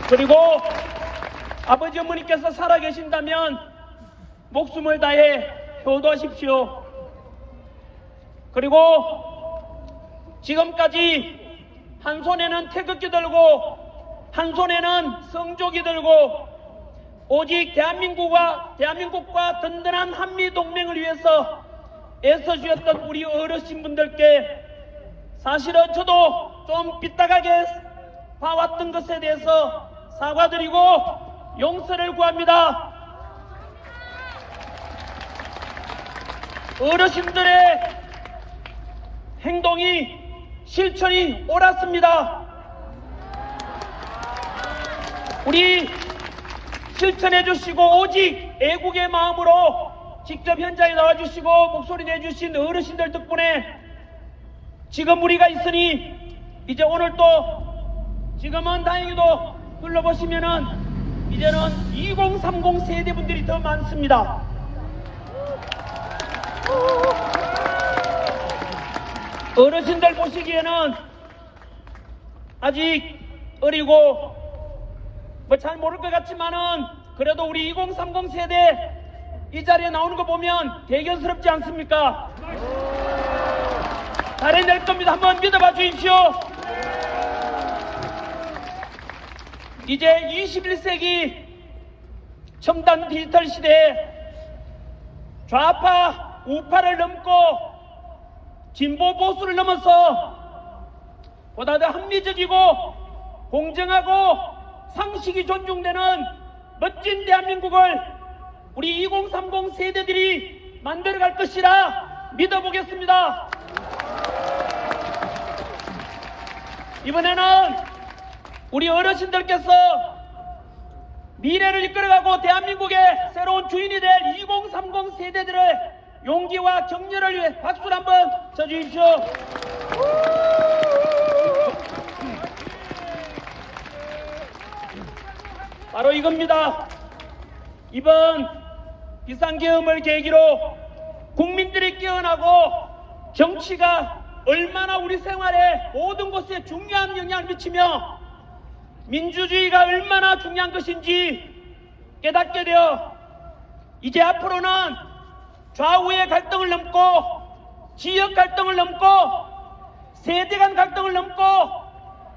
그리고 아버지 어머니께서 살아계신다면 목숨을 다해 효도하십시오. 그리고 지금까지 한 손에는 태극기 들고 한 손에는 성조기 들고 오직 대한민국과 든든한 한미동맹을 위해서 애써주셨던 우리 어르신분들께 사실은 저도 좀 삐딱하게 봐왔던 것에 대해서 사과드리고 용서를 구합니다. 어르신들의 행동이 실천이 옳았습니다. 우리 실천해 주시고 오직 애국의 마음으로 직접 현장에 나와 주시고 목소리 내주신 어르신들 덕분에 지금 우리가 있으니 이제 오늘 또 지금은 다행히도 둘러보시면은 이제는 2030 세대분들이 더 많습니다. 어르신들 보시기에는 아직 어리고 뭐 잘 모를 것 같지만은 그래도 우리 2030 세대 이 자리에 나오는 거 보면 대견스럽지 않습니까? 잘해낼 겁니다. 한번 믿어봐 주십시오. 이제 21세기 첨단 디지털 시대에 좌파 우파를 넘고 진보 보수를 넘어서 보다 더 합리적이고 공정하고 상식이 존중되는 멋진 대한민국을 우리 2030 세대들이 만들어갈 것이라 믿어보겠습니다. 이번에는 우리 어르신들께서 미래를 이끌어가고 대한민국의 새로운 주인이 될 2030 세대들의 용기와 격려를 위해 박수를 한번 쳐주십시오. 바로 이겁니다. 이번 비상계엄을 계기로 국민들이 깨어나고 정치가 얼마나 우리 생활에 모든 곳에 중요한 영향을 미치며 민주주의가 얼마나 중요한 것인지 깨닫게 되어 이제 앞으로는 좌우의 갈등을 넘고 지역 갈등을 넘고 세대 간 갈등을 넘고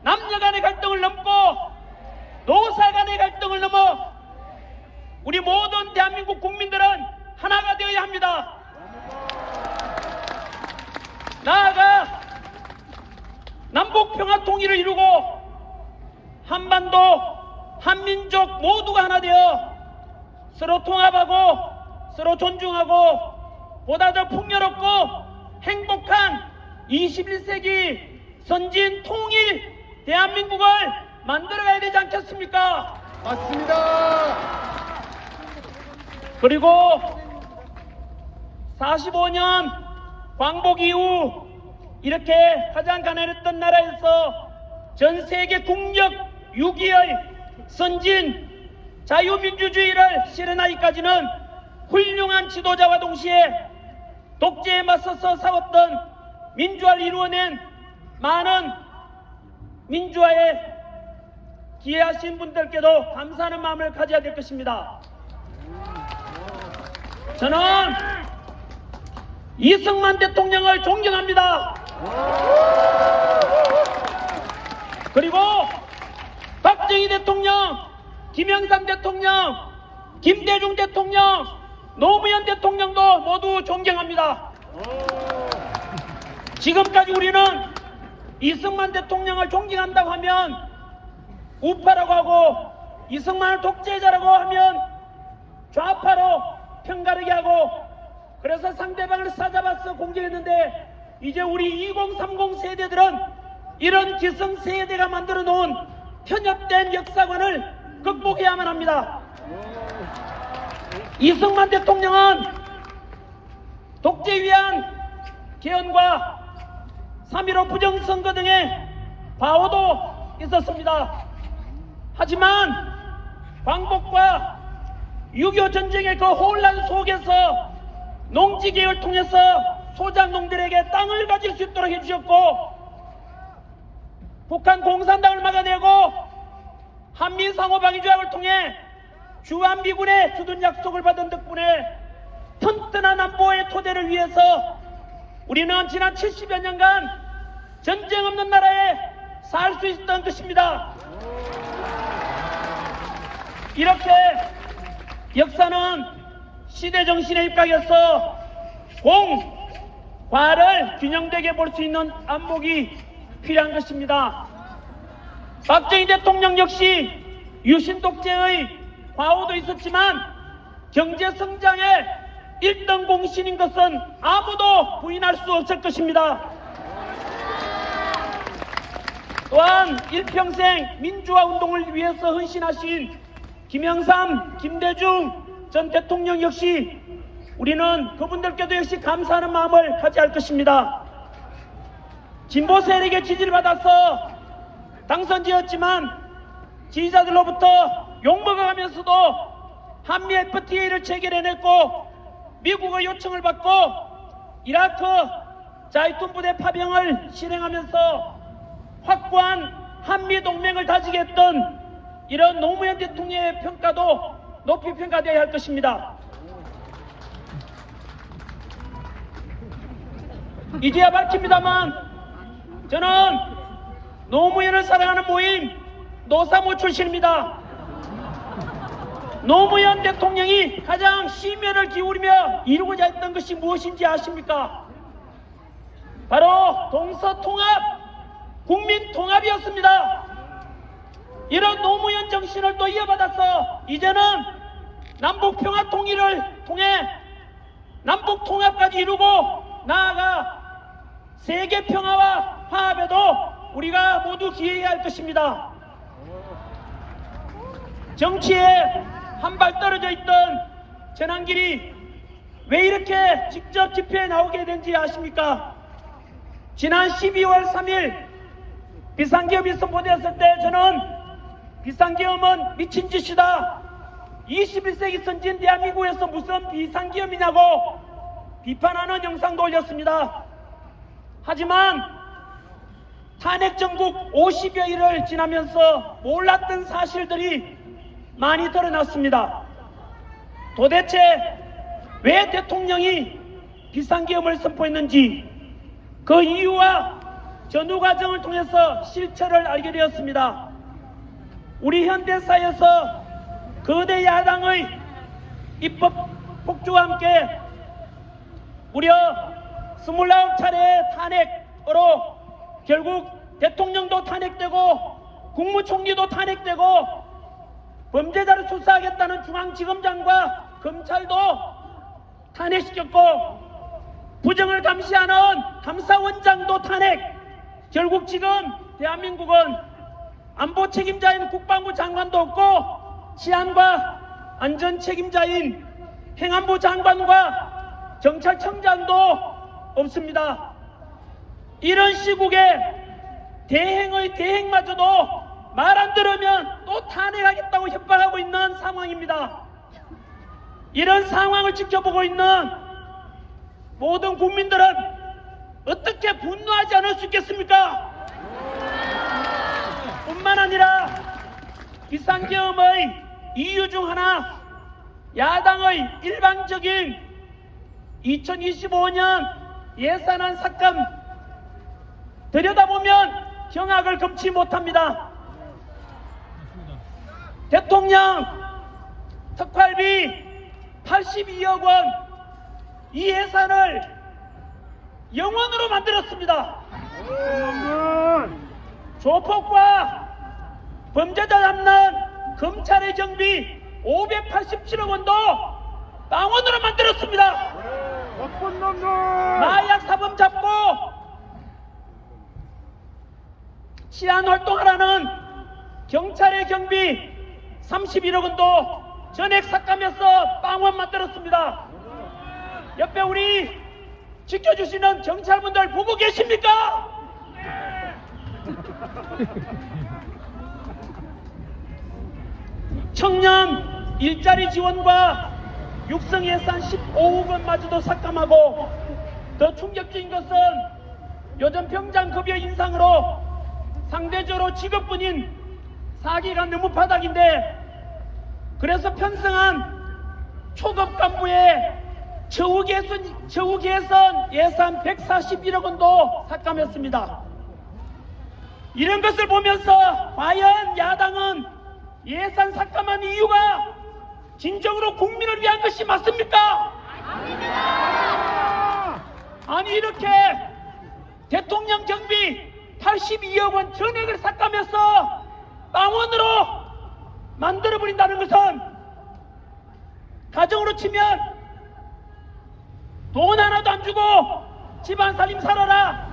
남녀 간의 갈등을 넘고 노사 간의 갈등을 넘어 우리 모든 대한민국 국민들은 하나가 되어야 합니다. 나아가 남북 평화 통일을 이루고 한반도 한민족 모두가 하나 되어 서로 통합하고 서로 존중하고 보다 더 풍요롭고 행복한 21세기 선진 통일 대한민국을 만들어가야 되지 않겠습니까? 맞습니다. 그리고 45년 광복 이후 이렇게 가장 가난했던 나라에서 전 세계 국력 6위의 선진 자유민주주의를 실현하기까지는 훌륭한 지도자와 동시에 독재에 맞서서 싸웠던 민주화를 이루어낸 많은 민주화에 기여하신 분들께도 감사하는 마음을 가져야 될 것입니다. 저는 이승만 대통령을 존경합니다. 그리고 박정희 대통령, 김영삼 대통령, 김대중 대통령, 노무현 대통령도 모두 존경합니다. 지금까지 우리는 이승만 대통령을 존경한다고 하면 우파라고 하고 이승만을 독재자라고 하면 좌파로 편가르게 하고 그래서 상대방을 싸잡아서 공격했는데 이제 우리 2030 세대들은 이런 기성세대가 만들어 놓은 편협된 역사관을 극복해야만 합니다. 이승만 대통령은 독재 위한 개헌과 3.15 부정선거 등의 과오도 있었습니다. 하지만 광복과 6.25 전쟁의 그 혼란 속에서 농지개혁을 통해서 소작농들에게 땅을 가질 수 있도록 해주셨고 북한 공산당을 막아내고 한미 상호방위 조약을 통해 주한미군의 주둔 약속을 받은 덕분에 튼튼한 안보의 토대를 위해서 우리는 지난 70여 년간 전쟁 없는 나라에 살 수 있었던 것입니다. 이렇게 역사는 시대 정신에 입각해서 공, 과를 균형되게 볼 수 있는 안목이 필요한 것입니다. 박정희 대통령 역시 유신 독재의 과오도 있었지만 경제 성장의 1등 공신인 것은 아무도 부인할 수 없을 것입니다. 또한 일평생 민주화 운동을 위해서 헌신하신 김영삼, 김대중 전 대통령 역시 우리는 그분들께도 역시 감사하는 마음을 가져야 할 것입니다. 진보 세력의 지지를 받아서 당선되었지만 지지자들로부터 욕먹어가면서도 한미 FTA를 체결해냈고 미국의 요청을 받고 이라크 자이툰 부대 파병을 실행하면서 확고한 한미 동맹을 다지게 했던 이런 노무현 대통령의 평가도 높이 평가되어야 할 것입니다. 이제야 밝힙니다만 저는 노무현을 사랑하는 모임 노사모 출신입니다. 노무현 대통령이 가장 심혈을 기울이며 이루고자 했던 것이 무엇인지 아십니까? 바로 동서통합, 국민통합이었습니다. 이런 노무현 정신을 또 이어받아서 이제는 남북평화 통일을 통해 남북통합까지 이루고 나아가 세계 평화와 화합에도 우리가 모두 기여해야 할 것입니다. 정치에 한 발 떨어져 있던 전한길이 왜 이렇게 직접 집회에 나오게 된지 아십니까? 지난 12월 3일 비상계엄이 선포되었을 때 저는 비상계엄은 미친 짓이다. 21세기 선진 대한민국에서 무슨 비상계엄이냐고 비판하는 영상도 올렸습니다. 하지만 탄핵 정국 50여일을 지나면서 몰랐던 사실들이 많이 드러났습니다. 도대체 왜 대통령이 비상계엄을 선포했는지 그 이유와 전후 과정을 통해서 실체를 알게 되었습니다. 우리 현대사에서 거대 야당의 입법 폭주와 함께 무려 29차례의 탄핵으로 결국 대통령도 탄핵되고 국무총리도 탄핵되고 범죄자를 수사하겠다는 중앙지검장과 검찰도 탄핵시켰고 부정을 감시하는 감사원장도 탄핵. 결국 지금 대한민국은 안보 책임자인 국방부 장관도 없고 치안과 안전 책임자인 행안부 장관과 경찰청장도 없습니다. 이런 시국에 대행의 대행마저도 말 안 들으면 또 탄핵하겠다고 협박하고 있는 상황입니다. 이런 상황을 지켜보고 있는 모든 국민들은 어떻게 분노하지 않을 수 있겠습니까? 뿐만 아니라 비상계엄의 이유 중 하나, 야당의 일방적인 2025년 예산안 삭감 들여다보면 경악을 금치 못합니다. 대통령 특활비 82억 원, 이 예산을 영원으로 만들었습니다. 조폭과 범죄자 잡는 검찰의 경비 587억 원도 빵원으로 만들었습니다. 마약 사범 잡고 치안 활동하라는 경찰의 경비 31억 원도 전액 삭감해서 빵원 만들었습니다. 옆에 우리 지켜주시는 경찰분들 보고 계십니까? 청년 일자리 지원과 육성 예산 15억 원마저도 삭감하고 더 충격적인 것은 요즘 병장 급여 인상으로 상대적으로 직업군인 사기가 너무 바닥인데, 그래서 편성한 초급 간부의 처우 개선 예산 141억 원도 삭감했습니다. 이런 것을 보면서 과연 야당은 예산 삭감한 이유가 진정으로 국민을 위한 것이 맞습니까? 아니, 이렇게 대통령 경비 82억 원 전액을 삭감해서 빵원으로 만들어버린다는 것은, 가정으로 치면 돈 하나도 안 주고 집안 살림 살아라,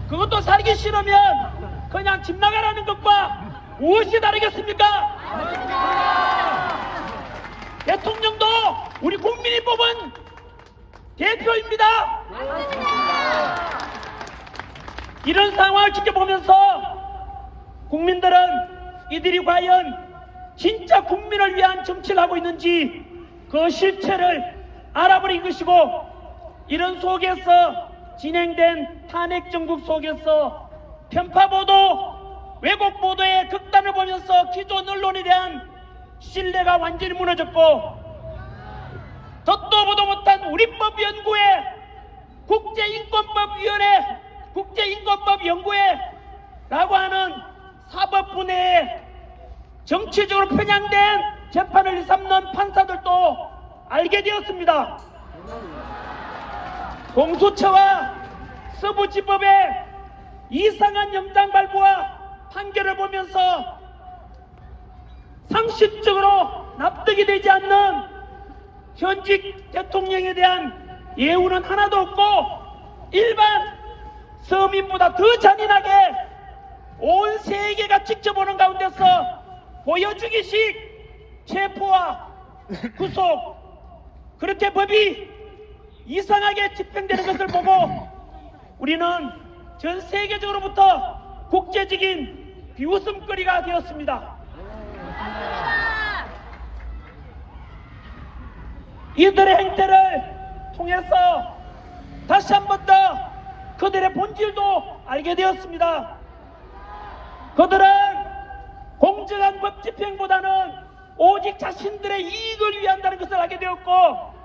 그것도 살기 싫으면 그냥 집 나가라는 것과 무엇이 다르겠습니까? 대통령도 우리 국민이 뽑은 대표입니다. 이런 상황을 지켜보면서 국민들은 이들이 과연 진짜 국민을 위한 정치를 하고 있는지 그 실체를 알아버린 것이고, 이런 속에서 진행된 탄핵 정국 속에서 편파보도, 왜곡보도의 극단을 보면서 기존 언론에 대한 신뢰가 완전히 무너졌고, 덧도 보도 못한 우리법연구회, 국제인권법위원회, 국제인권법연구회라고 하는 사법부 내에 정치적으로 편향된 재판을 삼는 판사들도 알게 되었습니다. 공수처와 서부지법의 이상한 영장 발부와 판결을 보면서 상식적으로 납득이 되지 않는 현직 대통령에 대한 예우는 하나도 없고, 일반 서민보다 더 잔인하게 온 세계가 지켜보는 가운데서 보여주기식 체포와 구속, 그렇게 법이 이상하게 집행되는 것을 보고 우리는 전 세계적으로부터 국제적인 비웃음거리가 되었습니다. 이들의 행태를 통해서 다시 한 번 더 그들의 본질도 알게 되었습니다. 그들은 공정한 법 집행보다는 오직 자신들의 이익을 위한다는 것을 알게 되었고,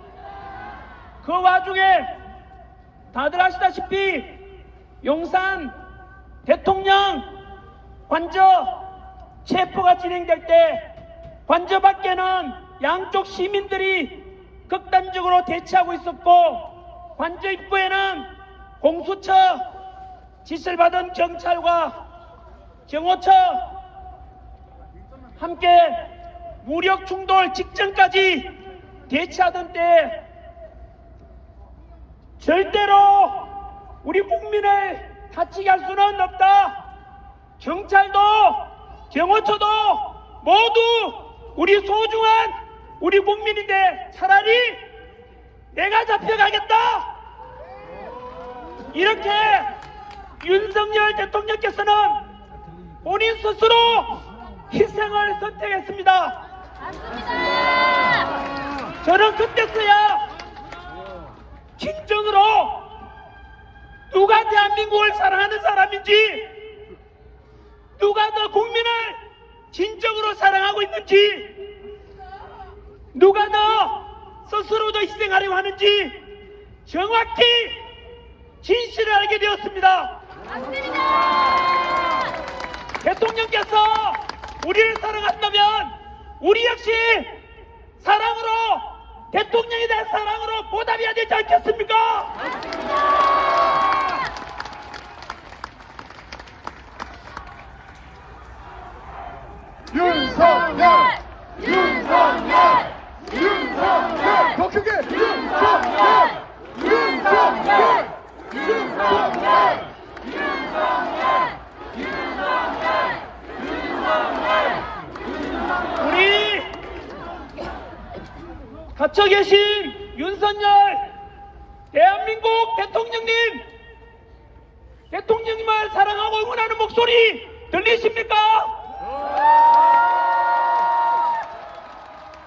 그 와중에 다들 아시다시피 용산 대통령 관저 체포가 진행될 때 관저 밖에는 양쪽 시민들이 극단적으로 대치하고 있었고, 관저 입구에는 공수처 지시를 받은 경찰과 경호처 함께 무력 충돌 직전까지 대치하던 때 절대로 우리 국민을 다치게 할 수는 없다. 경찰도 경호처도 모두 우리 소중한 우리 국민인데 차라리 내가 잡혀가겠다, 이렇게 윤석열 대통령께서는 본인 스스로 희생을 선택했습니다. 맞습니다. 저는 그때서야 진정으로 누가 대한민국을 사랑하는 사람인지, 누가 더 국민을 진정으로 사랑하고 있는지, 누가 더 스스로도 희생하려고 하는지 정확히 진실을 알게 되었습니다. 맞습니다. 대통령께서 우리를 사랑한다면 우리 역시 사랑으로, 대통령에 대한 사랑으로 보답해야 되지 않겠습니까? 맞습니다. 윤석열! 윤석열! 윤석열! 더 크게! 윤석열! 윤석열! 윤석열! 윤석열! 윤석열! 윤석열! 우리 갇혀 계신 윤석열 대한민국 대통령님을 사랑하고 응원하는 목소리 들리십니까?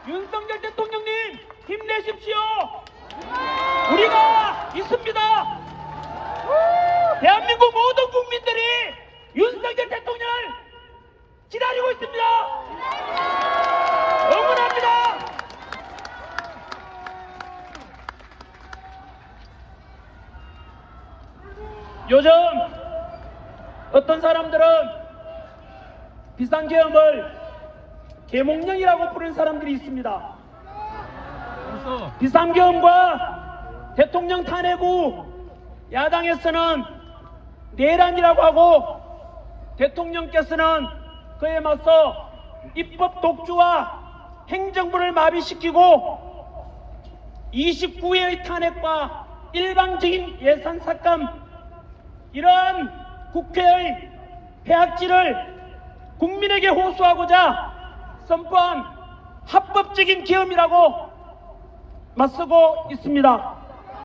윤석열 대통령님 힘내십시오. 우리가 있습니다. 대한민국 모든 국민들이 윤석열 대통령을 응원합니다. 요즘 어떤 사람들은 비상계엄을 계몽령이라고 부르는 사람들이 있습니다. 비상계엄과 대통령 탄핵 후 야당에서는 내란이라고 하고 대통령께서는 그에 맞서 입법 독주와 행정부를 마비시키고 29회의 탄핵과 일방적인 예산 삭감, 이러한 국회의 폐악질을 국민에게 호소하고자 선포한 합법적인 계엄이라고 맞서고 있습니다.